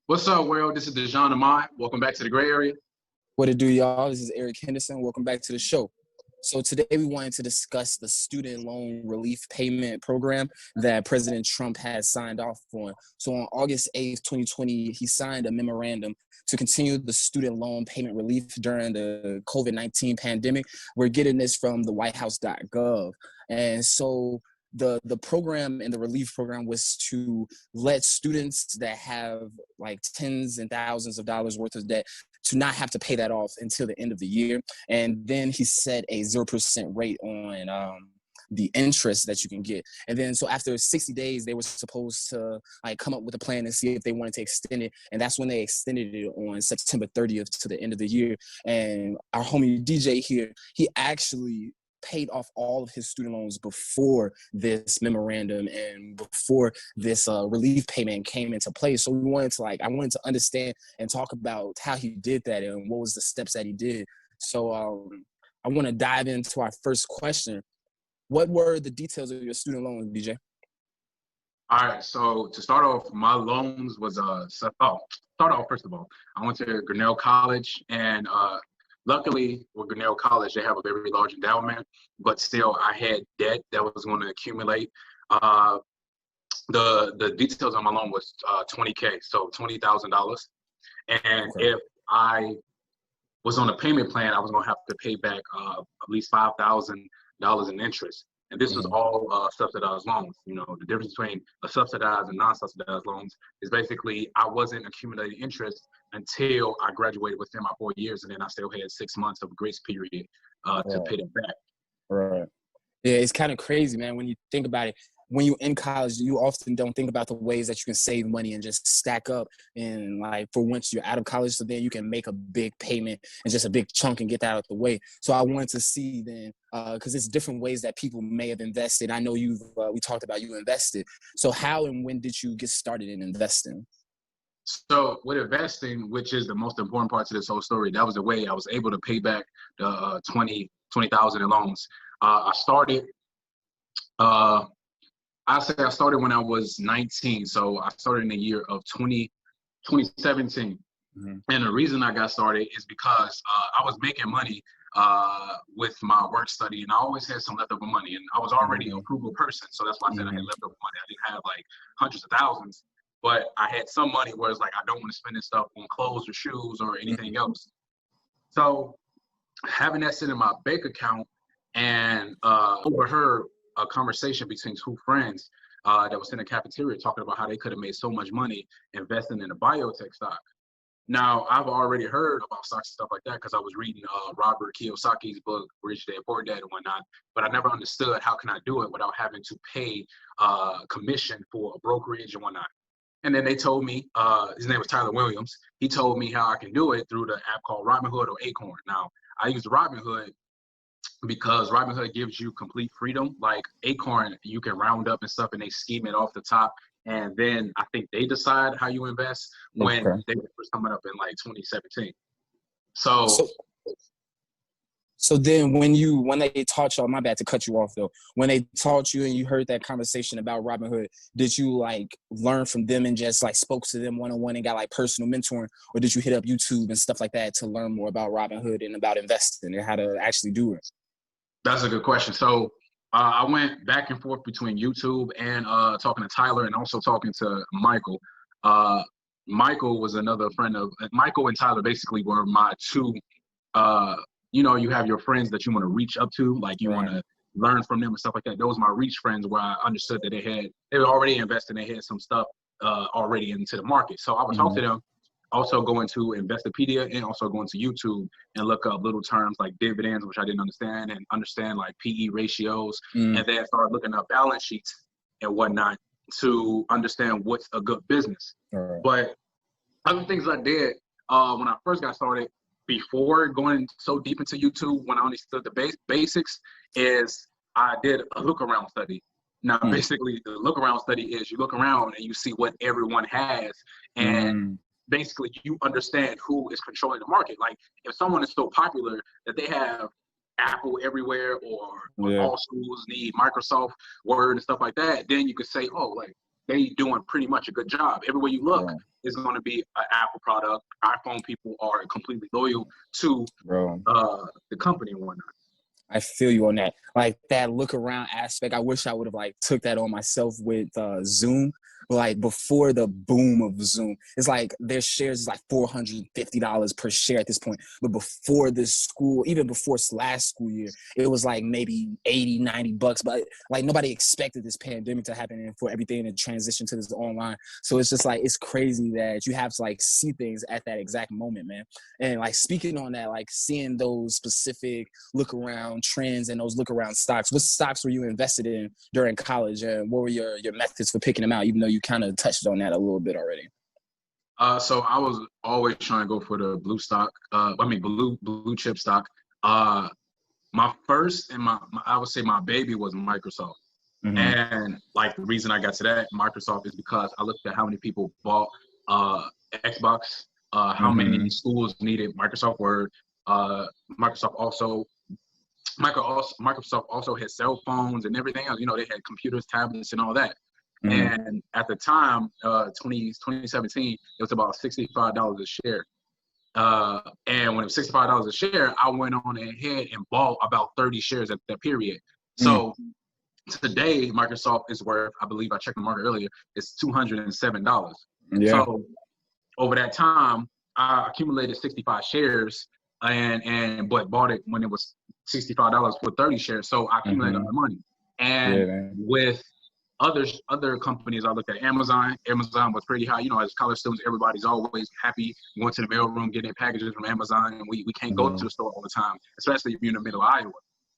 What's up, world? This is Dejan Ahmad. Welcome back to the gray area. What it do, y'all? This is Eric Henderson. Welcome back to the show. So today we wanted to discuss the student loan relief payment program that President Trump has signed off on. So on August 8th, 2020, he signed a memorandum to continue the student loan payment relief during the COVID-19 pandemic. We're getting this from the whitehouse.gov. And so the program and the relief program was to let students that have like tens and thousands of dollars worth of debt to not have to pay that off until the end of the year. And then he set a 0% rate on the interest that you can get. And then so after 60 days, they were supposed to like come up with a plan and see if they wanted to extend it. And that's when they extended it on September 30th to the end of the year. And our homie DJ here, he actually paid off all of his student loans before this memorandum and before this relief payment came into play. So I wanted to understand and talk about how he did that and what was the steps that he did. So I want to dive into our first question. What were the details of your student loans, DJ? All right, so to start off, my loans was first of all, I went to Grinnell College, and luckily with Grinnell College, they have a very large endowment, but still I had debt that was going to accumulate. The details on my loan was $20K, so $20,000. And Okay. if I was on a payment plan, I was going to have to pay back at least $5,000 in interest. And this was all subsidized loans. You know, the difference between a subsidized and non-subsidized loans is basically I wasn't accumulating interest until I graduated within my 4 years, and then I still had 6 months of a grace period to pay them back. Right. Yeah, it's kind of crazy, man, when you think about it. When you're in college, you often don't think about the ways that you can save money and just stack up and like for once you're out of college, so then you can make a big payment and just a big chunk and get that out of the way. So I wanted to see then, because it's different ways that people may have invested. I know we talked about you invested. So how and when did you get started in investing? So with investing, which is the most important part to this whole story, that was the way I was able to pay back the 20,000 in loans. I started when I was 19. So I started in the year of 2017. Mm-hmm. And the reason I got started is because I was making money with my work study, and I always had some leftover money. And I was already a frugal person. So that's why I said I had leftover money. I didn't have like hundreds of thousands, but I had some money where it's like I don't want to spend this stuff on clothes or shoes or anything else. So having that sit in my bank account and overheard a conversation between two friends that was in the cafeteria talking about how they could have made so much money investing in a biotech stock. Now, I've already heard about stocks and stuff like that because I was reading Robert Kiyosaki's book, Rich Dad, Poor Dad and whatnot, but I never understood how can I do it without having to pay commission for a brokerage and whatnot. And then they told me, his name was Tyler Williams, he told me how I can do it through the app called Robinhood or Acorn. Now, I use Robinhood because Robinhood gives you complete freedom. Like Acorn, you can round up and stuff and they scheme it off the top. And then I think they decide how you invest when they were coming up in like 2017. So then when they taught y'all, my bad to cut you off though, when they taught you and you heard that conversation about Robinhood, did you like learn from them and just like spoke to them one-on-one and got like personal mentoring, or did you hit up YouTube and stuff like that to learn more about Robinhood and about investing and how to actually do it? That's a good question. So I went back and forth between YouTube and talking to Tyler and also talking to Michael. Michael was another friend of Michael and Tyler. Basically, were my two. You have your friends that you want to reach up to, like you want to learn from them and stuff like that. Those were my reach friends where I understood that they were already investing. They had some stuff already into the market. So I would talk to them. Also go into Investopedia and also go into YouTube and look up little terms like dividends, which I didn't understand, and understand like PE ratios, and then start looking up balance sheets and whatnot to understand what's a good business. Right. But other things I did when I first got started, before going so deep into YouTube, when I understood the basics, is I did a look around study. Now, basically, the look around study is you look around and you see what everyone has, and basically you understand who is controlling the market. Like if someone is so popular that they have Apple everywhere, or all schools need Microsoft Word and stuff like that, then you could say, oh, like they doing pretty much a good job. Everywhere you look, Bro. is going to be an Apple product. iPhone people are completely loyal to Bro. the company and whatnot. I feel you on that. Like that look around aspect. I wish I would have like took that on myself with Zoom. Like before the boom of Zoom, it's like their shares is like $450 per share at this point. But before this school, even before last school year, it was like maybe $80-$90. But like nobody expected this pandemic to happen and for everything to transition to this online. So it's just like it's crazy that you have to like see things at that exact moment, man. And like speaking on that, like seeing those specific look around trends and those look around stocks. What stocks were you invested in during college, and what were your methods for picking them out, even though you kind of touched on that a little bit already? So I was always trying to go for the blue chip stock. My first and I would say my baby was Microsoft. Mm-hmm. And like the reason I got to that Microsoft is because I looked at how many people bought Xbox, how many schools needed Microsoft Word. Microsoft also had cell phones and everything else. You know, they had computers, tablets, and all that. And at the time, 2017, it was about $65 a share. And when it was $65 a share, I went on ahead and bought about 30 shares at that period. So today, Microsoft is worth, I believe I checked the market earlier, it's $207. Yeah. So over that time, I accumulated 65 shares but bought it when it was $65 for 30 shares. So I accumulated a lot of money. And with other companies, I looked at Amazon. Amazon was pretty high. You know, as college students, everybody's always happy going to the mailroom, getting their packages from Amazon, and we can't go to the store all the time, especially if you're in the middle of Iowa.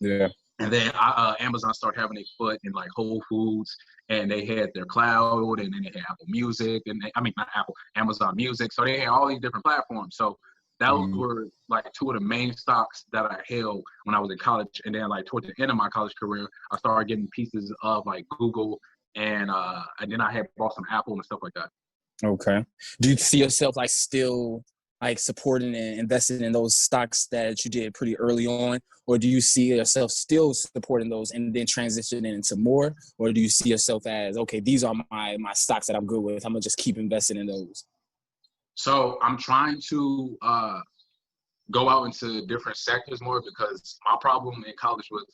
Yeah. And then Amazon started having a foot in like Whole Foods, and they had their cloud, and then they had Apple Music, and not Apple, Amazon Music. So they had all these different platforms. So those were like two of the main stocks that I held when I was in college. And then like towards the end of my college career, I started getting pieces of like Google, and then I had bought some Apple and stuff like that. Okay. Do you see yourself like still like supporting and investing in those stocks that you did pretty early on, or do you see yourself still supporting those and then transitioning into more, or do you see yourself as, okay, these are my stocks that I'm good with, I'm gonna just keep investing in those? So I'm trying to go out into different sectors more, because my problem in college was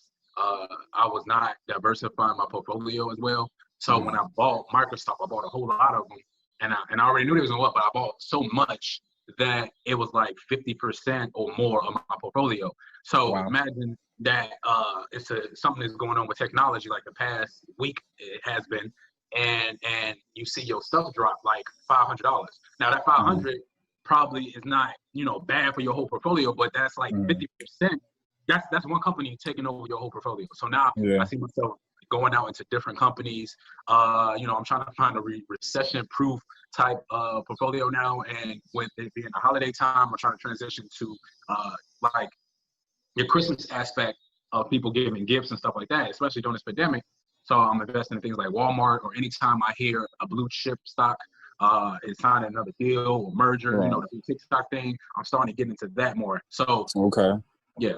I was not diversifying my portfolio as well. So when I bought Microsoft, I bought a whole lot of them, and I already knew they was going to go up, but I bought so much that it was like 50% or more of my portfolio. So imagine that it's something that's going on with technology, like the past week it has been, and you see your stuff drop like $500. Now that 500 probably is not, bad for your whole portfolio, but that's like 50%. That's one company taking over your whole portfolio. So now I see myself going out into different companies. I'm trying to find a recession-proof type portfolio now, and with it being a holiday time, I'm trying to transition to like your Christmas aspect of people giving gifts and stuff like that, especially during this pandemic. So I'm investing in things like Walmart, or anytime I hear a blue chip stock is signing another deal or merger, the TikTok thing, I'm starting to get into that more. So yeah.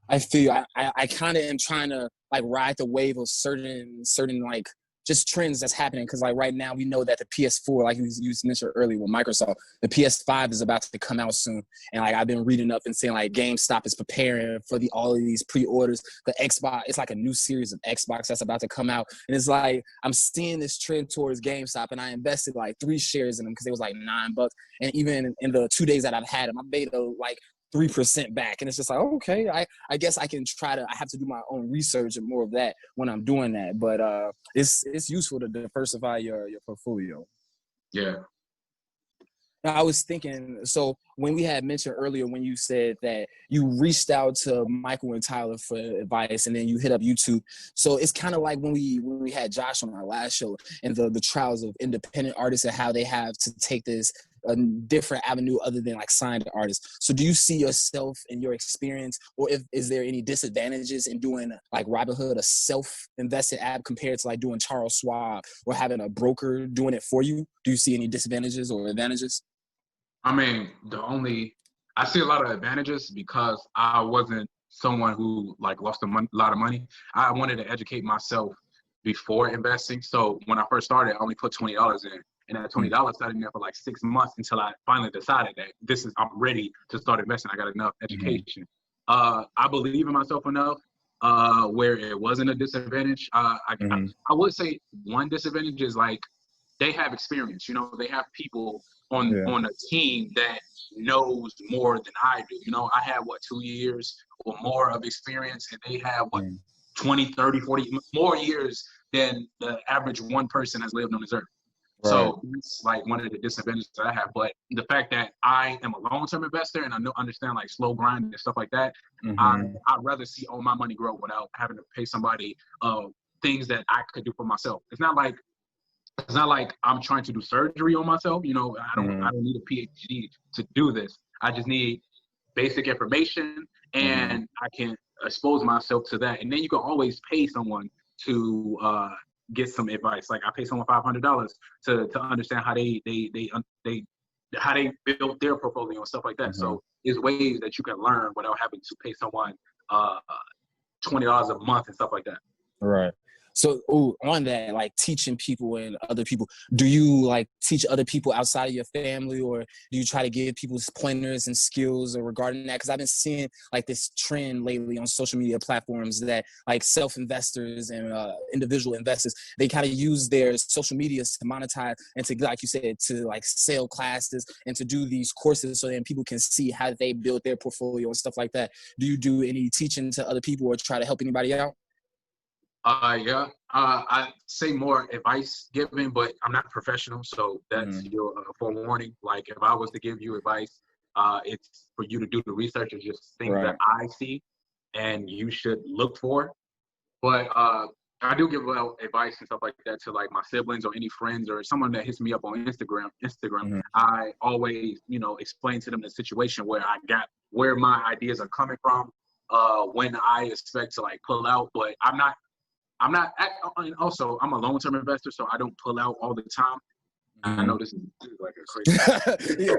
I feel I kind of am trying to like ride the wave of certain like just trends that's happening, because like right now we know that the PS4, like you mentioned earlier with Microsoft, the PS5 is about to come out soon, and like I've been reading up and saying like GameStop is preparing for all of these pre-orders. The Xbox, it's like a new series of Xbox that's about to come out, and it's like I'm seeing this trend towards GameStop, and I invested like 3 shares in them because it was like $9, and even in the 2 days that I've had them, I made like 3% back. And it's just like, okay, I guess I can I have to do my own research and more of that when I'm doing that. But it's useful to diversify your portfolio. Yeah. Now, I was thinking, so when we had mentioned earlier, when you said that you reached out to Michael and Tyler for advice, and then you hit up YouTube. So it's kind of like when we had Josh on our last show, and the trials of independent artists and how they have to take this a different avenue other than like signed artists. So do you see yourself in your experience, or is there any disadvantages in doing like Robinhood, a self-invested app, compared to like doing Charles Schwab or having a broker doing it for you? Do you see any disadvantages or advantages? I mean, I see a lot of advantages, because I wasn't someone who like lost a lot of money. I wanted to educate myself before investing. So when I first started, I only put $20 in. And that $20 sat in there for like 6 months until I finally decided that I'm ready to start investing. I got enough education. I believe in myself enough where it wasn't a disadvantage. I would say one disadvantage is like they have experience. You know, they have people on a team that knows more than I do. You know, I have 2 years or more of experience, and they have 20, 30, 40 more years than the average one person has lived on this earth. Right. So it's like one of the disadvantages that I have. But the fact that I am a long-term investor and I understand like slow grind and stuff like that, I'd rather see all my money grow without having to pay somebody things that I could do for myself. It's not like I'm trying to do surgery on myself. You know, I don't need a PhD to do this. I just need basic information, and I can expose myself to that. And then you can always pay someone to get some advice. Like I pay someone $500 to understand how they build their portfolio and stuff like that. So there's ways that you can learn without having to pay someone $20 a month and stuff like that. Right. So on that, like teaching people and other people, do you like teach other people outside of your family, or do you try to give people pointers and skills regarding that? Because I've been seeing like this trend lately on social media platforms that like self-investors and individual investors, they kind of use their social medias to monetize and to, like you said, to like sell classes and to do these courses so then people can see how they build their portfolio and stuff like that. Do you do any teaching to other people or try to help anybody out? I say more advice giving, but I'm not professional, so that's your forewarning. Like if I was to give you advice, it's for you to do the research and just things that I see and you should look for. But I do give out advice and stuff like that to like my siblings or any friends or someone that hits me up on Instagram. I always, explain to them the situation where my ideas are coming from, when I expect to like pull out, but and also I'm a long-term investor, so I don't pull out all the time. I know this is like a crazy.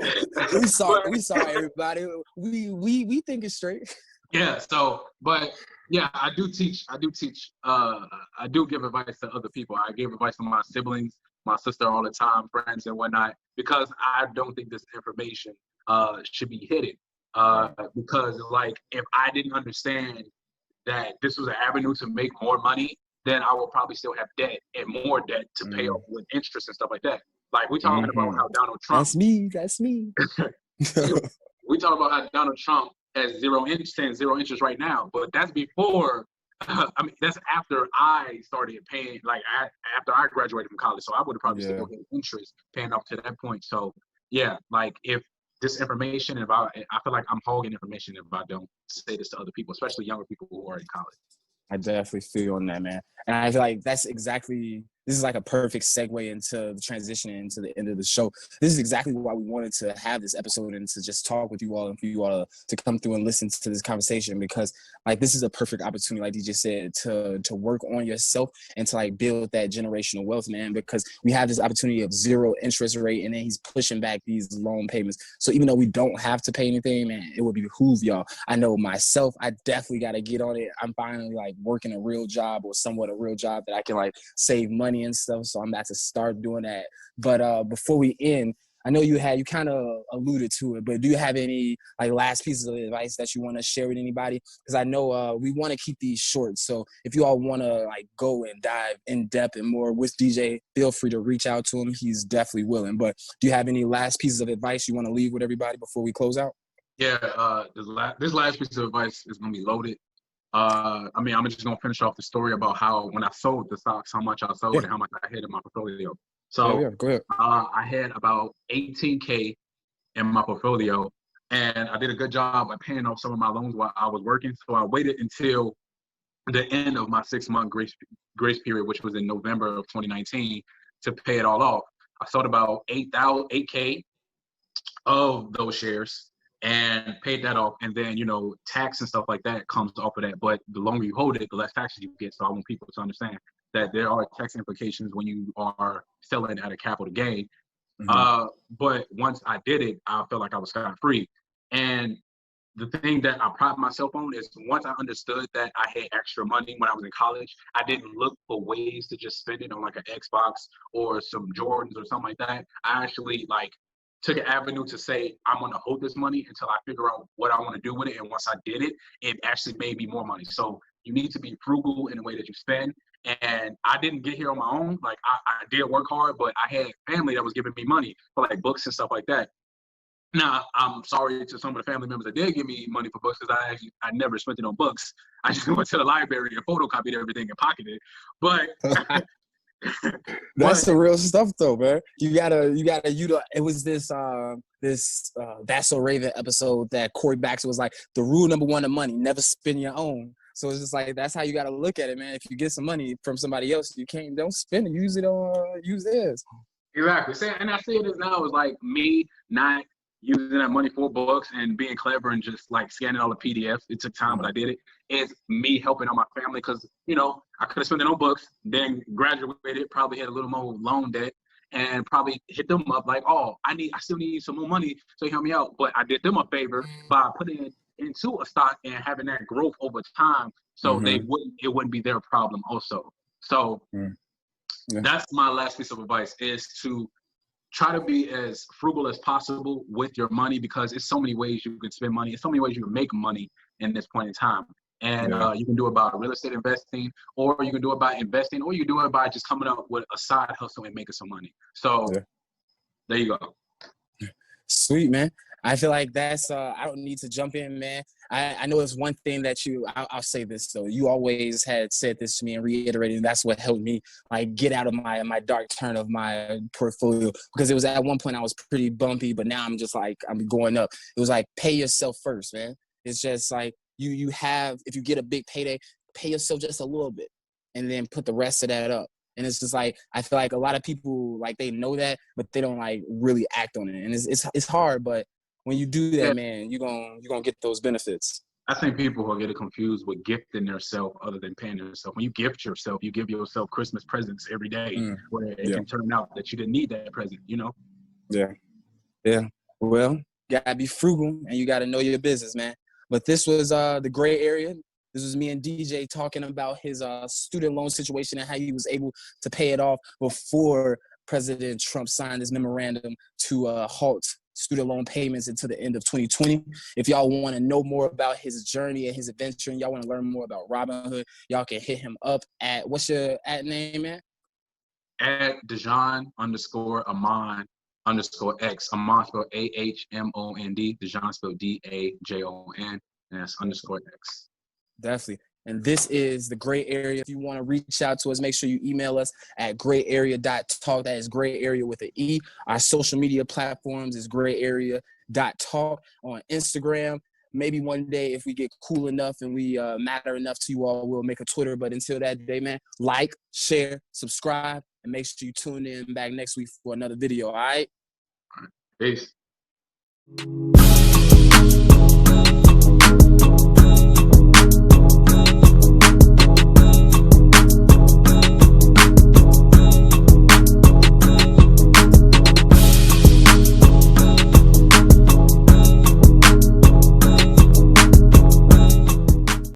We saw everybody. We think it's straight. Yeah. So, but yeah, I do teach. I do give advice to other people. I give advice to my siblings, my sister all the time, friends and whatnot, because I don't think this information should be hidden. Because like if I didn't understand that this was an avenue to make more money, then I will probably still have debt and more debt to pay off with interest and stuff like that. Like we talking about how Donald Trump. That's me. We talk about how Donald Trump has zero interest right now, but that's before. That's after I started paying. Like after I graduated from college, so I would have probably still had interest paying off to that point. So yeah, like if this information, I feel like I'm hogging information if I don't say this to other people, especially younger people who are in college. I definitely feel on that, man. And I feel like this is like a perfect segue into the transition into the end of the show. This is exactly why we wanted to have this episode and to just talk with you all and for you all to come through and listen to this conversation, because like this is a perfect opportunity, like DJ said, to work on yourself and to like build that generational wealth, man, because we have this opportunity of zero interest rate and then he's pushing back these loan payments. So even though we don't have to pay anything, man, it would behoove y'all. I know myself, I definitely got to get on it. I'm finally like working a real job or somewhat a real job that I can like save money and stuff. So I'm about to start doing that. But before we end, I know you kind of alluded to it, but do you have any like last pieces of advice that you want to share with anybody? Because I know we want to keep these short. So if you all want to like go and dive in depth and more with DJ, feel free to reach out to him. He's definitely willing. But do you have any last pieces of advice you want to leave with everybody before we close out? Yeah, this last piece of advice is going to be loaded. I'm just going to finish off the story about how when I sold the stocks, how much I sold and how much I had in my portfolio. So go ahead. I had about 18K in my portfolio, and I did a good job at paying off some of my loans while I was working. So I waited until the end of my 6-month grace period, which was in November of 2019, to pay it all off. I sold about 8K of those shares and paid that off, and then tax and stuff like that comes off of that. But the longer you hold it, the less taxes you get. So I want people to understand that there are tax implications when you are selling at a capital gain. But once I did it, I felt like I was scot-free. And the thing that I pride myself on is once I understood that I had extra money when I was in college, I didn't look for ways to just spend it on like an Xbox or some Jordans or something like that. I actually like took an avenue to say, I'm going to hold this money until I figure out what I want to do with it. And once I did it, it actually made me more money. So you need to be frugal in the way that you spend. And I didn't get here on my own. Like I did work hard, but I had family that was giving me money for like books and stuff like that. Now, I'm sorry to some of the family members that did give me money for books because I never spent it on books. I just went to the library and photocopied everything and pocketed it. But that's the real stuff though, man. It was this That's So Raven episode that Corey Baxter was like, the rule number one of money, never spend your own. So it's just like, that's how you got to look at it, man. If you get some money from somebody else, don't spend it, use theirs. Exactly. And I see it as now is like me not using that money for books and being clever and just like scanning all the PDFs. It took time, but I did it. It's me helping on my family because, I could have spent it on books, then graduated, probably had a little more loan debt, and probably hit them up like, oh, I still need some more money, so help me out. But I did them a favor by putting it into a stock and having that growth over time, so it wouldn't be their problem also. So that's my last piece of advice, is to try to be as frugal as possible with your money, because it's so many ways you can spend money. It's so many ways you can make money in this point in time. And you can do it by real estate investing, or you can do it by investing, or you can do it by just coming up with a side hustle and making some money. So there you go. Sweet, man. I feel like that's, I don't need to jump in, man. I know it's one thing that I'll say this though. You always had said this to me and reiterated, and that's what helped me like get out of my dark turn of my portfolio, because it was at one point I was pretty bumpy, but now I'm just like, I'm going up. It was like, pay yourself first, man. It's just like if you get a big payday, pay yourself just a little bit and then put the rest of that up. And it's just like, I feel like a lot of people, like, they know that, but they don't like really act on it. And it's hard, but when you do that, man, you're gonna get those benefits. I think people will get it confused with gifting themselves other than paying yourself. When you gift yourself, you give yourself Christmas presents every day, where it can turn out that you didn't need that present, Yeah. Well, you gotta be frugal and you gotta know your business, man. But this was the gray area. This was me and DJ talking about his student loan situation and how he was able to pay it off before President Trump signed his memorandum to halt student loan payments until the end of 2020. If y'all want to know more about his journey and his adventure, and y'all want to learn more about Robinhood, y'all can hit him up at, what's your at name, man? At Dejon_Amon_X. Amon spelled AHMOND. Dejon spelled DAJON. And that's _X. Definitely. And this is the gray area. If you want to reach out to us, make sure you email us at grayarea.talk. That is gray area with an E. Our social media platforms is grayarea.talk on Instagram. Maybe one day, if we get cool enough and we matter enough to you all, we'll make a Twitter. But until that day, man, like, share, subscribe, and make sure you tune in back next week for another video. All right? Peace.